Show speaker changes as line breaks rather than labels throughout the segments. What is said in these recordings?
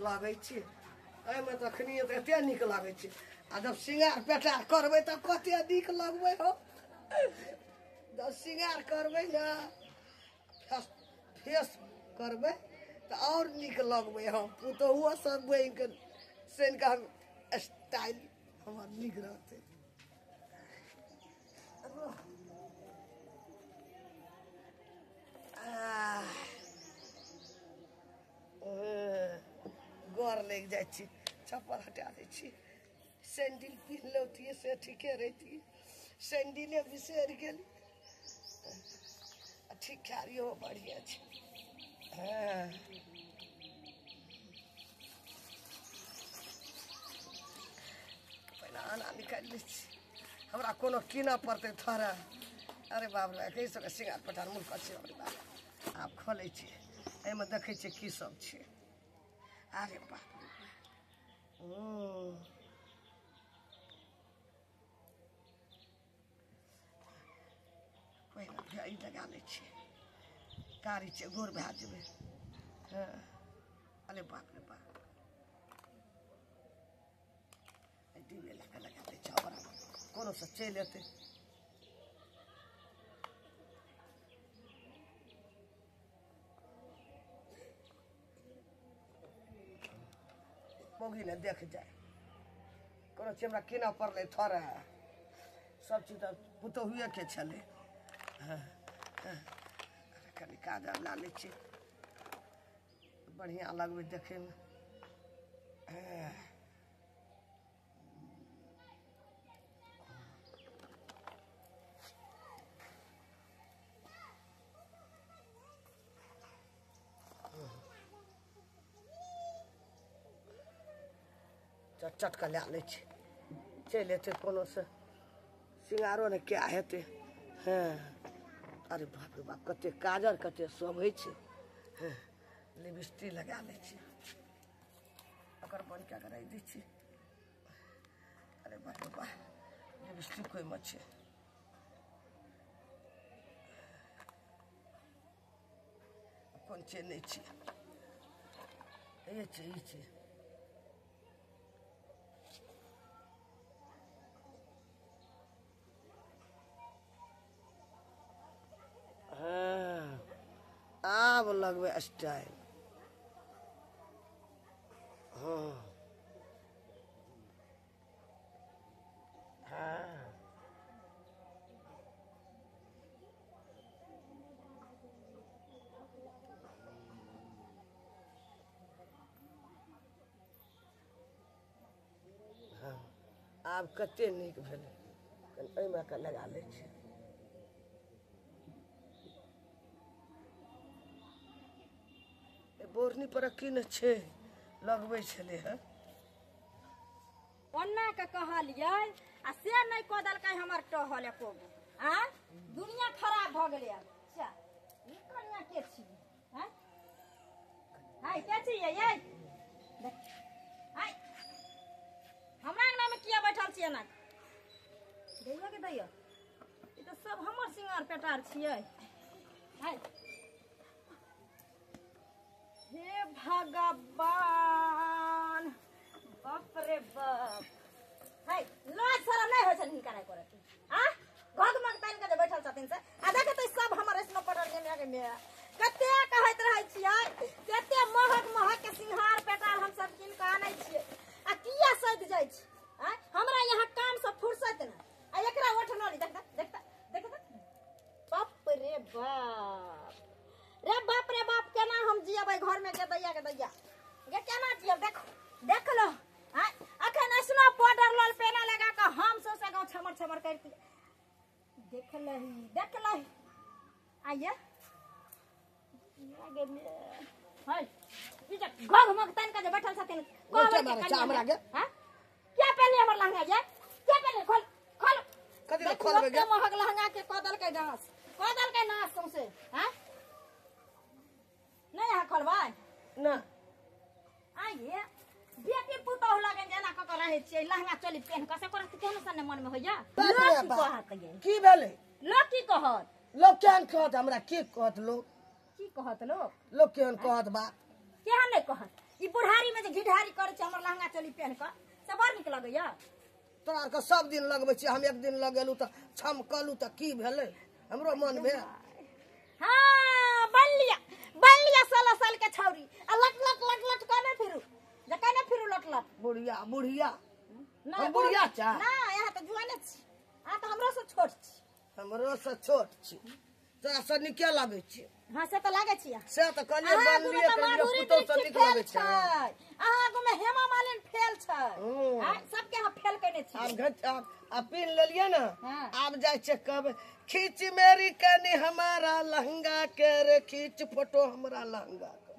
लागे छे एमे तखनी एते निक लागे छे आ जब सिंगार पेटार करबे त कते निक लगबे हो जब सिंगार करबे ना फेस करबे त और निक लगबे हम पुतहुआ सब बन के सेन का स्टाइल हमर निक रहते गोर लग जाए चप्पल हटा दे सैंडल पहन लौटिए से ठीके रहती सैंडले बिसर गेली ठीक खारियो बढ़िया छे पहले आना निकाल ली हमरा कोनो कीना पड़ते थोड़ा अरे बाप रे कैसे सिंगार पटार मुल्क छे आप खोले छे एमे देखे छे की सब छे अरे बाप पहिला भेई लगा ले छे कारी छे गोर भा जेबे अरे बाप रे बाप डीबे लगा ले छावरा कोनो से चल लेते मोगी ने देख जाए कोनो चीज हमरा कीना पड़ले थोड़ा सब चीज तो पुतो हुए के छले खाली काजल ला ले छी बढ़िया लगबे देखे में चटका ला ले छी चल एते कोनो से सिंगारो ने क्या हेते अरे बाप रे बाप कते काजल कते शोभे छे लिपस्टिक लगा ले छी ओकर बन क्या कराई दी छी अरे बाप रे बाप लिपस्टिक कोई मछे कौन चे नहीं छी ये छी अब लगबे स्टाइल अब कते नीक भेलै एहिमे के लगा लै छी बोरनी पर की न छे लगबे छले ह
ओन्ना के कहलिए आ से नहीं क दलकै हमर टहल एको आ दुनिया खराब भ गेलै अच्छा ई कन्या के छी हैं हाय के छी ये हाय हमरा अंगना में किया बैठल छियै ना दैया के दैया ई तो सब हमर सिंगार पेटार छियै हाय हे भगवान बाप रे बाप हाय लाज शरम नहीं होय छै हिनका नहीं करत आ घग मग तान के बैठल छथिन से आ देखे तो सब हमर इसनो पटल के में कते कहत रहै छियै कते महक महक के सिंगार पेटार हम सब किन के आनै छियै आ किया सद जाय छै आ हमरा यहाँ काम से फुर्सत न आ एकरा ओठनली देखता बाप रे बाप रे बाप केना हम जियबै घर में के दैया गे केना जियब देख लो हां अखन स्नो पाउडर लाल पेना लगा के हम सोसे गांव छमर करती देख लही आइए लागे हाय ई जे घग मग तन के बैठल छथिन
कोटे मारे चामरा गे
हां क्या पहले हमर लहंगा ये क्या पहले खोल
कथि खोलबे गे
महग लहंगा के कदल के नास सौसे हां नहीं यहाँ खोलबाई
ना
आइए बेटी पुतौ लगे जना क रहे छै लहंगा चली पहन क से करत केहन सने मन में होइया लोग कहत ये
की भेले
लोग की कहत
लोग केहन कहत हमरा की कहत लोग
की कहत लोग
केहन कहत बा
केहन नहीं कहत ई बुढ़ारी में जे घिढारी करे छ हमर लहंगा चोली पहन के से बड़ निक लगैया।
तोरा आर के सब दिन लगबै छी, हम एक दिन लगेलू त छमकलू त की भेलै, हमरो मन भेल।
हाँ बल्लिया बल्लिया 16 साल के छौरी आ लट लट लट लट करे फिरू, जे कने फिरू लट लट।
बुढ़िया बुढ़िया
ना
हम बुढ़िया चा
ना यहाँ तो जुआने छी, आ तो हमरो से छोट छी।
हमरो से छोट छी, तोरा से निके लागै छी।
हाँ से तो लागे छी।
से त कहलिए बनलिए कहलिए पुतो से निक लागै छै।
अहाँ को में हेमा मालिनी फेल छै, आ सबके हम फेल कने छी।
अब पिन लेलिए ना,
हाँ।
अब जाय छै कब खींच मेरी कनी हमारा लहंगा के रे, खींच फोटो हमरा लहंगा के,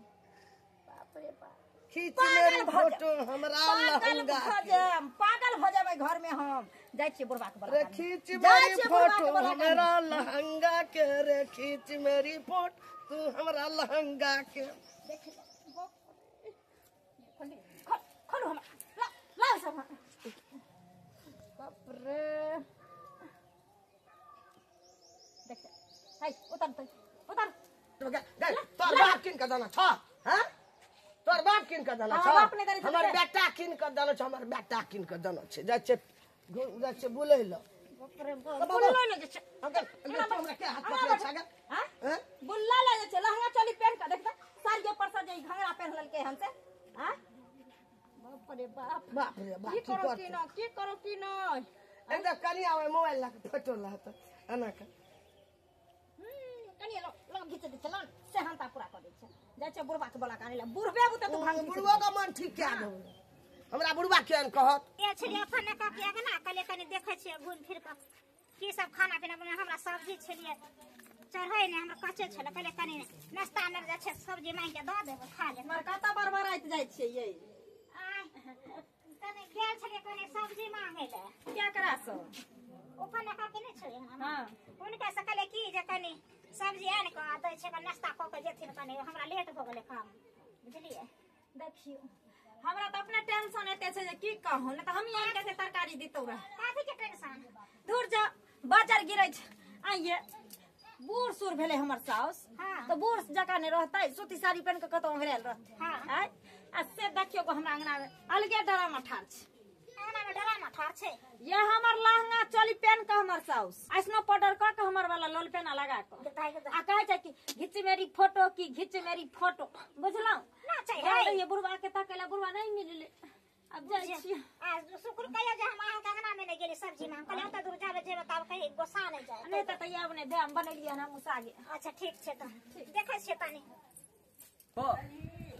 बाप रे बाप
खींच मेरी फोटो हमरा लहंगा के,
पागल भ जाबै घर में हम जाय छी बुढ़वा के
रे, खींच मेरी फोटो हमरा लहंगा के रे, खींच मेरी फोटो तू हमरा लहंगा के।
खोलो हम ला सब बाप रे देख हाय उतर उतर
तोर बाप किन के देना छ, हैं तोर बाप किन के देना छ, हमर बेटा किन के देना छ, हमर बेटा किन के देना छ। जाय छै बुलै ल
बाप रे बुल्ला ले छै,
अगर हमरा के हाथ पकड़ छगा,
हैं बुल्ला ले छै लहंगा चोली पहन के देख साड़ी के ऊपर से जे घंगरा पहन ललके हमसे, हैं बाप रे बाप
बाप रे बाप
की करो की न
एकदम कनिया में मोबाइल ला के फोटो ला त एना के
कनिया लो घिच दे चलन से हंता पूरा कर दे छै। जाय छै बुढ़वा के बोला काने ला बुढ़बे बुते तू भांग
बुढ़वा का मन ठीक क्या दो, हमरा बुढ़वा केहन कहत
ए छलिए अपन का किया के ना कले कने देखे छिए घूम फिर के की सब खाना पीना बने, हमरा सब्जी छलिए चढ़ै ने हमरा कच्चे छले कले कने नाश्ता में जा छै सब्जी मांग के द देबो खा ले।
मर कता बरबराइत जाय छै ये
कने गेल छलिए कने सब्जी मांगे ले
क्या करा सो
ओपन का के ने छलिए हम
हां
उनका से कले की जे कने सब्जी आन के दै छै के नाश्ता क के जेथिन कने हमरा लेट भ गेले काम बुझलिए।
देखियो हमरा तो अपने टेंशन एते छै जे की कहूं न त हम आन के तरकारी दितौ रह
काफी के टेंशन
दूर जा बाजार गिरै छै। आइए बूढ़ सुर भेले हमर साउस,
हाँ।
तो बूढ़ जका ने रहतै सूती साड़ी पहन के कतौ हेरल रहतै,
हाँ।
आय आ से देखियो को हमरा अंगना में अलगे डरामा ठार छै,
अंगना में डरामा ठार छै।
ये हमर लहंगा चोली पहन के हमर साउस ऐसनो पाउडर क के हमर वाला लोल पेना लगा के आ कहे छै कि घिच मेरी फोटो की घिच मेरी फोटो, बुझलौ
ना चाहिए
ये बुढ़वा के तकेला बुढ़वा नहीं मिलले। अब जाय छी
आज शुक्र कहियो जे हम अहाँ के अंगना में नहीं गेली सब्जी में कहले त दूर जाबे जे बताब कहीं गोसा नहीं जाए
नहीं त तैयाब ने दे हम बनलिए ना मुसागे।
अच्छा ठीक छै त देखै छियै तनी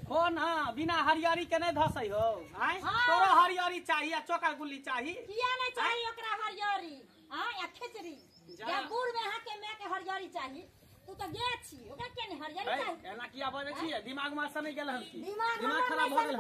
हो ना बिना हरियारी के नहीं धसै हो, आय तोरो हरियारी चाहिए आ चोका गुल्ली चाहिए
किया नहीं चाहिए ओकरा हरियारी हां या खिचड़ी या गुड़ में हाथ के मैं के हरियारी चाहिए, तू तो गे छी ओकरा के नहीं हरियारी चाहिए।
एना किया बजै छी, दिमाग में से नहीं गेल हम की
दिमाग
खराब भ गेल,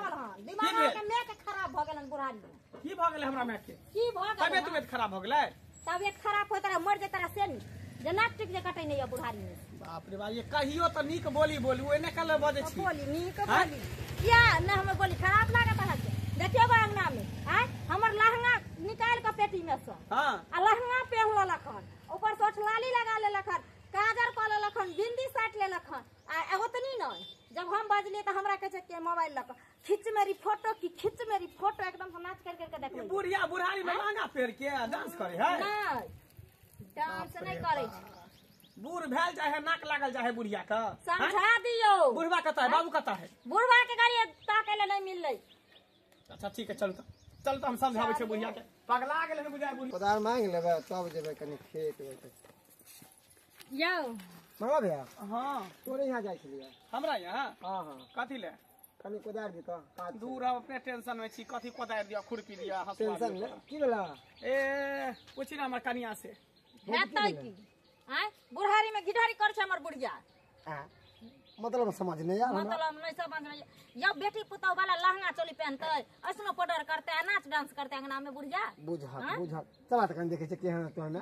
दिमाग के मैं के खराब भ गेलन बुढ़ारी
की भ गेल हमरा में के
की भ गेल
तबियत खराब भ गेलै,
तबियत खराब होय तरा मर जे तरा से नहीं जे नाक टिक जे कटै नहीं बुढ़ारी में।
बाप रे बाप ये कहियो त नीक बोली बोलू एने कल बजै छी
बोली नीक बोली क्या न हमें बोली खराब लागत है के देखियो बा अंगना में आय हमर लहंगा निकाल के पेटी में से
हां
आ लहंगा पहन लखन ऊपर से ओठलाली लगा ले लखन काजर क ले लखन बिंदी साट ले लखन आ ओतनी न जब हम बजले त हमरा कहे के मोबाइल लक खींच मेरी फोटो की खींच मेरी फोटो एकदम से नाच कर के देखले
बुढ़िया बुढ़ारी में लहंगा पहन के डांस करे है
नहीं डांस नहीं करे छै
बूढ़ भेल चाहे नाक लागल चाहे बुढ़िया का
समझा दियो
बुढ़वा कता है बाबू कता है
बुढ़वा के गाड़ी ताके ले नहीं मिलले।
अच्छा ठीक है चल तो हम समझाबै छै बुढ़िया के पगला गेल है बुढ़िया बुढ़ी
कोदार मांग लेबै तब जेबै कनी खेत
यो
मामा भैया
हां
तोरे यहाँ जाइ छलियै
हमरा यहाँ
हाँ हाँ
कथी ले
कनी कोदार दी तो काज
दूर हम अपने टेंशन में छी कथी कोदार दिया खुरपी दिया हसुआ
टेंशन
दिया
ले की भेला
ए पूछी ना हमर कनिया से
हेतै की आय बुढ़ारी में गिढ़ारी कर छै हमर बुढ़िया
मतलब समझ नहीं यार
मतलब नहीं समझ नहीं जब बेटी पुतौ वाला लहंगा चोली पहनते ऐसनो पाउडर करते नाच डांस करते अंगना में बुढ़िया
बुझत चला त कनी देखे छै केहन तो हमें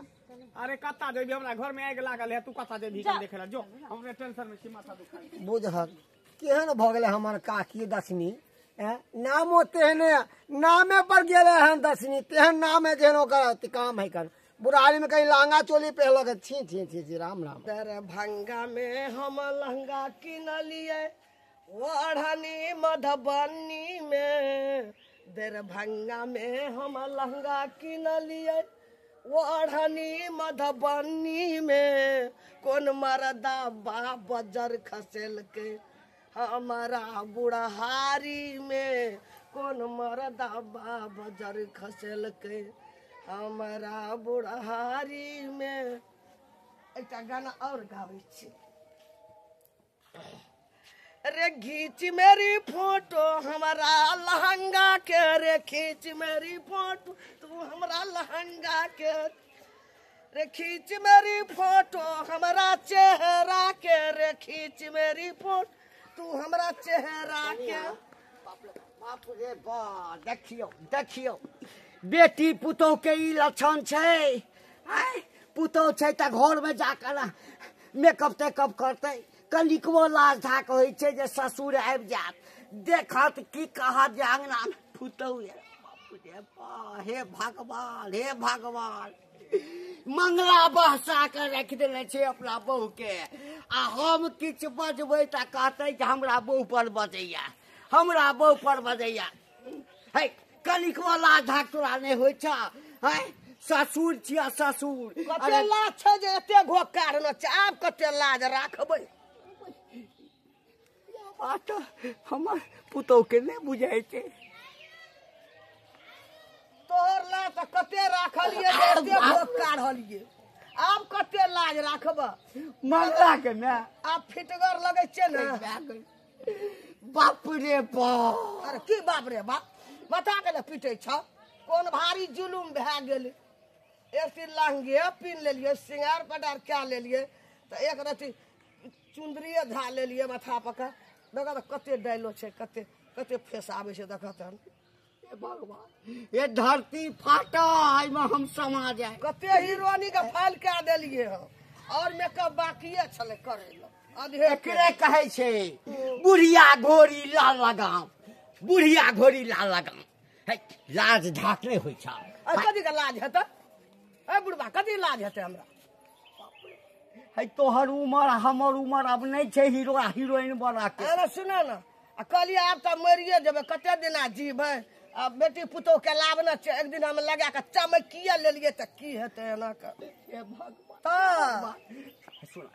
अरे कत्ता जेबी हमरा घर में आगि लागल है तू कत्ता जेबी
जा।
देखे ला जो हमरे टेंशन में छी माथा दुखाई
बुझत केहन भ गेलै हमर काकी दसनी नामो तेहने नामे पर गेले हन दसनी तेहन नामे जेहन ओकर काम है कर बुढ़ारी में कहीं लहंगा चोली पहनल छी राम राम।
दरभंगा में हम लहंगा किनलिए ओढ़नी मधुबनी में दरभंगा में हम लहंगा किनलिए ओढ़नी मधुबनी में कौन मरदा बा बजर खसेल के हमारा बुढ़हारी में कौन मरदा बा बजर खसेल के हमारा बुढ़हारी में। एक गाना और गावे छी। रे खींच मेरी फोटो हमारा लहंगा के रे खींच मेरी फोटो तू हमारा लहंगा के रे खींच मेरी फोटो हमारा चेहरा के रे खींच मेरी फोटो तू हमारा चेहरा के।
बाप रे बा देखियो देखियो बेटी पुतोह के ई लक्षण छै। आय पुतोह छै त घर में जाकर मेकअप तेकअप करते कनिकबो लाज धाक होइ छै जे ससुर आबि जात देखत की कहत जे अंगना में पुतोह ये। बाप रे बा हे भगवान हे भगवान मंगला बहसा के रख देने छै अपना बहू के आ हम किछ बजबै त कहते कि हमरा बहू पर बजैया हमरा बहू पर बजैया। है कनिकबो लाज धाक तोरा नहि होइ छ। है ससुर छिया ससुर
कते लाज छै जे एते घोकार न छै आब कते लाज राखबै।
बात हमर पुतोह के नहि बुझाइ छै।
तोहर लाज त कते राखलिए जे एते घोकार हलिए आब कते लाज राखबा।
मंगला के ने
आब फिटगर लगै छै ने।
बाप रे बा
अरे की बाप रे बाप माथा के पीटे छ कोन भारी जुलुम भए गेल। एक दिन लहंगे पीन लेलिए सिंगार पटार क्या लेलिए तो एक रति चुंदरिये झा लेलिए माथा पका देखा तो कते डायलो छै कते कते फेस आवे छै देखत हम।
हे भगवान ये धरती फाटा एमे हम समा जाए।
कते हीरोइनी के फाइल क्या देलिए हम और मेकअप बाकीए छले करे लो अधे
एकरे कहै छै बुढ़िया घोड़ी लाल लगाम बुढ़िया घोड़ी लाल लगाम। है लाज धाक नहि होइ छ।
कथी के लाज हेतै ए बुढ़बा कथी लाज हेतै हमरा।
है तोहर उमर हमर उमर अब नहीं छै हीरो हीरोइन बना के।
अरे सुना ना आ कहलिए आब त मरिए जेबै कते दिना जीबै आ बेटी पुतोह के लाभ न छै एक दिन हम लगा के चमकिए लेलिए त की हेतै एना के।
हे भगवान
त
सुन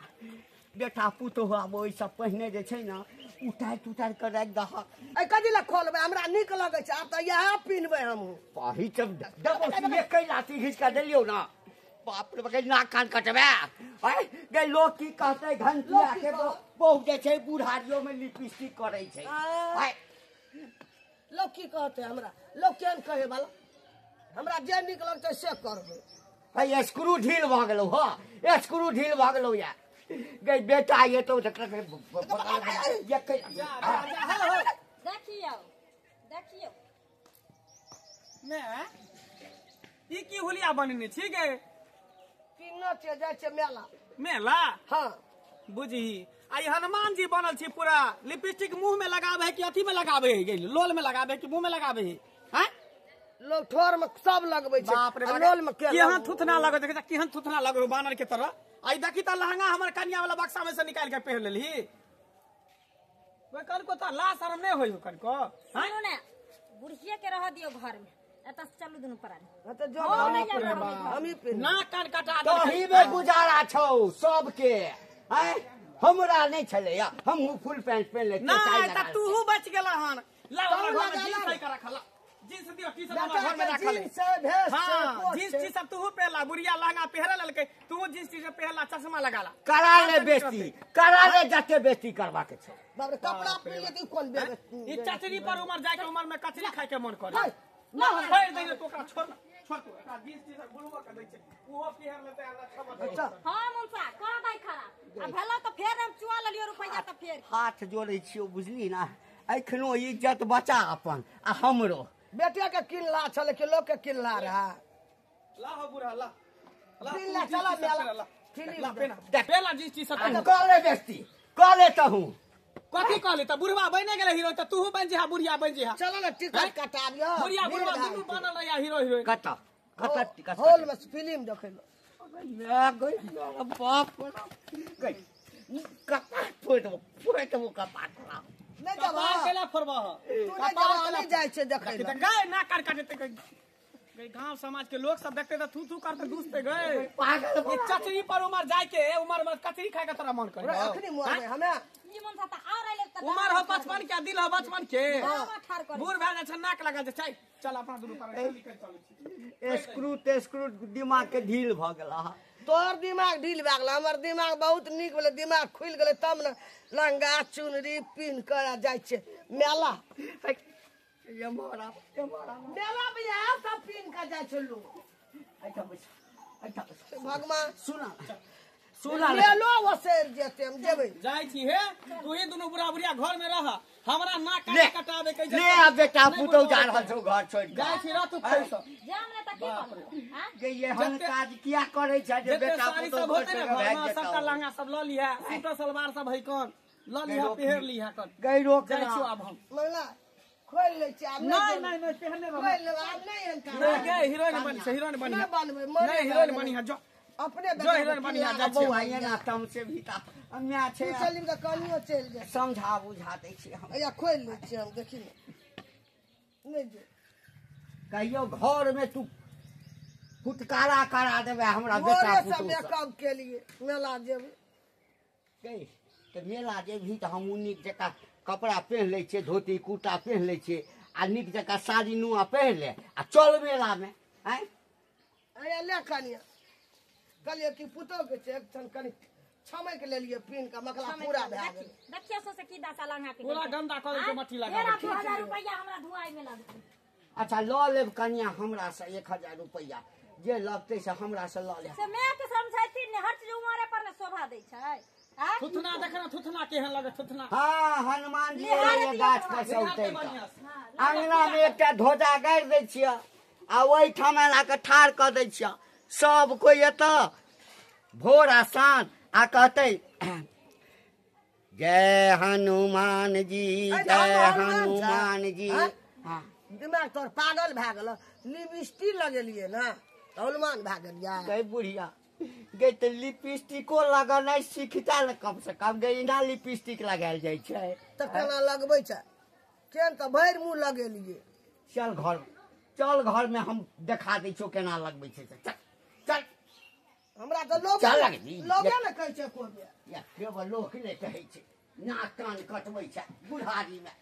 बेटा पुतोह अब ओइ सब पहिने जे छै ना उतारि के राखि दह।
ए कथी ला खोलबै हमरा नीक लगै छै आब त यह पिनबै हम।
पाही जब डबल एकै लाठी घींच के देलियो ना बाप रे बा नाक कान कटबे। है गे लोग की कहते घंटिया के बहु जे छै बुढ़ारियों में लिपस्टिक करे छै। है
लोग की कहते हमरा लोग केहन कहे वाला हमरा जे नीक लगतै से करबै।
है स्क्रू ढील भ गेलौ हो स्क्रू ढील भ गेलौ या गे बेटा ये तो
देखियो देखियो
ने ई की हुलिया बनने छी गे
किन्नो छै जाय छै मेला
मेला।
हां
बुझी आई हनुमान जी बनल छी पूरा लिपस्टिक मुंह में लगावे है कि अथी में लगावे है लोल में लगावे है कि मुंह में लगावे है। हैं
लोग ठोर में सब लगबै छै
बाप रे
लोल में के
केहन थुथना लगो देख केहन थुथना लगो बानर के तरह। आई देखी त लहंगा हमर कन्या वाला बक्सा में से निकाल के पहन लेली वे कल को त ला शरम नहीं होई कल को।
सुनो ने बुढ़िया के रह दियो घर में एत चलू दुनु परानी
त जो हम ही पिन
ना कान कटा दे
तोही में गुजारा छौ सबके। है हमरा नहीं छले या हम फुल पैंट पहन ले
ना त तूहू बच गेला हन ला वाला घर में जींस सही कर रखला जींस दियो टी शर्ट वाला घर में रखले।
जींस से भेस
हां जींस टी शर्ट तूहू पहला बुढ़िया लहंगा पहरे ललके तूहू जींस टी शर्ट पहला चश्मा लगाला
करा ले बेइज्जती करा ले जते बेइज्जती करवा के छै।
बाप रे कपड़ा पहन ले कि कोन बेबे
ई चचरी पर उमर जाके उमर में कचरी खाए के मन करे ना छोड़ दे तो ओकरा छोड़ छोड़ तू एकरा जींस टी शर्ट बुलवा के दै छै ओहो पहर लेते हमरा खबर।
हां मुंसा कर दai खरा आ भेला त फेर हम चुआ लेलियो रुपैया त फेर
हाथ जोड़े छियो बुझली ना एखनो इज्जत बचा अपन आ हमरो
बेटे के किनला छले कि लोग के किनला रहा
ला हो बुढ़ा ला
किनला चला मेला
ला पहला जींस टी शर्ट
कॉले बेइज्जती कॉले तहू
कथी कहली त बुढ़वा बने गेले हीरो त तूहू बन जेहा बुढ़िया बन जेहा
चलो ना टिकट कटा दियो
बुढ़िया बुढ़वा दुनू बनल या हीरो हीरोइन।
कता कता टिकट
हॉल में फिल्म देखे लो
बाप रे गई कपाट फोड़ कपाट
नहीं जब
कपाल केला फोड़बा
तू नहीं जाए छे देखै ला
गए ना काट काटते गए गांव समाज के लोग सब देखते थू थू करते दूसते गए
पागल
ये चचरी पर उमर जाए के उमर में कचरी खाए के तरह मन करे
अखनी मुआ में हमें
निमन सा त और आइले त
उमर हो 55 के दिल हो 55 के
ठार कर
बूढ़ भए जाए नाक लगा जाए चल अपना दुनू पर निकल चल
स्क्रू दिमाग के ढील भ गेला
तोर दिमाग ढील भए गेल हमर दिमाग बहुत नीक भेलै दिमाग खुलि गेलै तब न लंगा चुनरी पिन कर जाइ छै मेला
ये मोरा
मेला में यह सब पिन कर जाइ छै लोग
अच्छा
भगवान
सुना
मेलो वसेर जेते हम जेबै
जाई छी हे तू ही दुनू बुढ़ा बुढ़िया घर में रह हमरा नाक कटावे के
ले आ बेटा पुतौ जा रहल छौ घर छोड़ के
जाई छी रह तू खैस
जाम ने त की कर हां
के ये हन काज किया करे छै जे बेटा
साड़ी
पुतौ
सब होते ना घर में सबका लहंगा सब ल लिया सूटर सलवार सब है कौन ल लिया पहर लिया कर
गई रोक
जाई छी अब हम
मंगला खोल ले छी आब
नहीं पहरने
खोल ले आब नहीं एंता
गए हीरोइन बनी से हीरोइन बनी
नहीं बनबै
नहीं हीरोइन बनी है जो
अपने
जो हीरोइन बनी है जा
अब आइए ना तम से भीता अन्या
तू
छे
चली त कनियो चल जा
समझा बुझा दै छी हम
या खोल ले छी हम देखी नहीं जे
कहियो घर में तू फुटकारा करा देबे हमरा बेटा
मोरे सब
पुतौ
मेकअप के लिए मेला जेबै
गई तो मेला जेबही तो हम नीक जका कपड़ा पहन ले छे धोती कुर्ता पहन ले छे आ नीक जका साड़ी नुआ पहन ले आ चल मेला में हैं
अरे ले कनिया कहलिए कि पुतौ के छै एकठन कनि छमै के लेलिए पिन का मकला पूरा भए गेल
देखियो से की दशा लंगा के
पूरा गंदा कर के मट्टी लगा
मेरा 2000 रुपया हमरा धुआई में लग
अच्छा ल लेब कनिया हमरा से 1000 रुपया जे लगते से हमरा से ल ले
से मैं के समझाइती ने हर चीज उमरे पर ने शोभा दै छै हां
थुथना देखना थुथना केहन लगे थुथना
हाँ हनुमान जी ये गाछ पर से उतरि कऽ अंगना में एकटा ध्वजा गाड़ि दै छियै आ ओहि ठाम ला के ठाढ़ कऽ दै छियै सब कोई एतऽ भोर आ साँझ आ कहते जय हनुमान जी जय हनुमान जी हाँ
दिमाग तोर पागल भए गेल लिपस्टिक लगेलिए ना हनुमान भए गेलिए
गई बुढ़िया गई तो लिपस्टिको लगेनाइ सीखता ने कम से कम गई इना लिपस्टिक लगायल जाइ छै
त केना लगबै छै केन त भरि मुंह लगेलिए
चल घर में हम देखा दै छौ केना लगबै छै चल चल
हमरा त लोग
चल लगली
लोगे ने कहै छै कोबे
या केवल लोक नहि कहै छै नाक कान कटबै छै बुढ़ारी में